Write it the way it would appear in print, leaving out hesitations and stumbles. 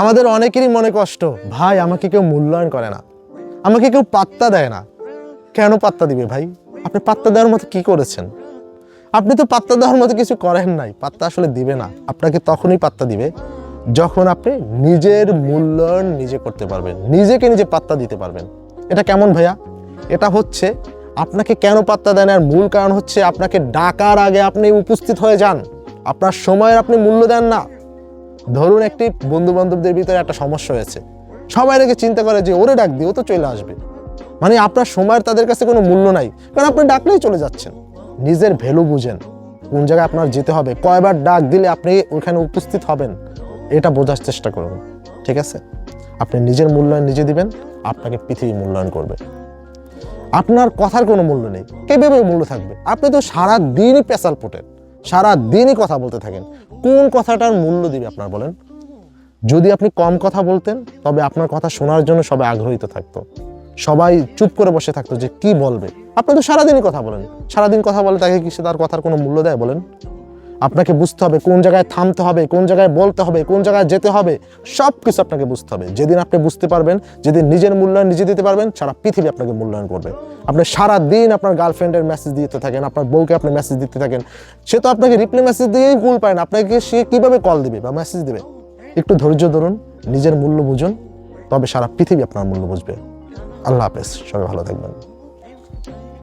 আমাদের অনেকেরই মনে কষ্ট, ভাই আমাকে কেউ মূল্যায়ন করে না, আমাকে কেউ পাত্তা দেয় না। কেন পাত্তা দিবে ভাই? আপনি পাত্তা দেওয়ার মতো কি করেছেন? আপনি তো পাত্তা দেওয়ার মতো কিছু করেন নাই। পাত্তা আসলে দিবে না, আপনাকে তখনই পাত্তা দিবে যখন আপনি নিজের মূল্যায়ন নিজে করতে পারবেন, নিজেকে নিজে পাত্তা দিতে পারবেন। এটা কেমন ভাইয়া? এটা হচ্ছে আপনাকে কেন পাত্তা দেন, আর মূল কারণ হচ্ছে আপনাকে ডাকার আগে আপনি উপস্থিত হয়ে যান, আপনার সময়ের আপনি মূল্য দেন না। ধরুন একটি বন্ধু বান্ধবদের ভিতরে একটা সমস্যা হয়েছে, সবাই আগে চিন্তা করে যে ওরে ডাক দিয়ে ও তো চলে আসবে, মানে আপনার সময়ের তাদের কাছে কোনো মূল্য নাই, কারণ আপনি ডাকলেই চলে যাচ্ছেন। নিজের ভ্যালু বুঝেন, কোন জায়গায় আপনার যেতে হবে, কয়বার ডাক দিলে আপনি ওইখানে উপস্থিত হবেন, এটা বোঝার চেষ্টা করুন। ঠিক আছে? আপনি নিজের মূল্যায়ন নিজে দিবেন, আপনাকে পৃথিবী মূল্যায়ন করবে। আপনার কথার কোনো মূল্য নেই, কিভাবে মূল্য থাকবে? আপনি তো সারা দিনই পেশাল পোটেন, সারা দিনই কথা বলতে থাকেন, কোন কথাটার মূল্য দিবে আপনার বলেন? যদি আপনি কম কথা বলতেন তবে আপনার কথা শোনার জন্য সবাই আগ্রহীত থাকতো, সবাই চুপ করে বসে থাকতো যে কি বলবে। আপনি তো সারাদিনই কথা বলেন, সারাদিন কথা বলে তাকে কি সে তার কথার কোনো মূল্য দেয় বলেন? আপনাকে বুঝতে হবে কোন জায়গায় থামতে হবে, কোন জায়গায় বলতে হবে, কোন জায়গায় যেতে হবে, সব কিছু আপনাকে বুঝতে হবে। যেদিন আপনি বুঝতে পারবেন, যেদিন নিজের মূল্যায়ন নিজে দিতে পারবেন, সারা পৃথিবী আপনাকে মূল্যায়ন করবে। আপনি সারা দিন আপনার গার্লফ্রেন্ডের মেসেজ দিতে থাকেন, আপনার বউকে আপনি মেসেজ দিতে থাকেন, সে তো আপনাকে রিপ্লাই মেসেজ দিয়েই কুল পায় না, আপনাকে সে কিভাবে কল দিবে বা মেসেজ দিবে? একটু ধৈর্য ধরুন, নিজের মূল্য বুঝুন, তবে সারা পৃথিবী আপনার মূল্য বুঝবে। আল্লাহ হাফেজ, সবাই ভালো থাকবেন।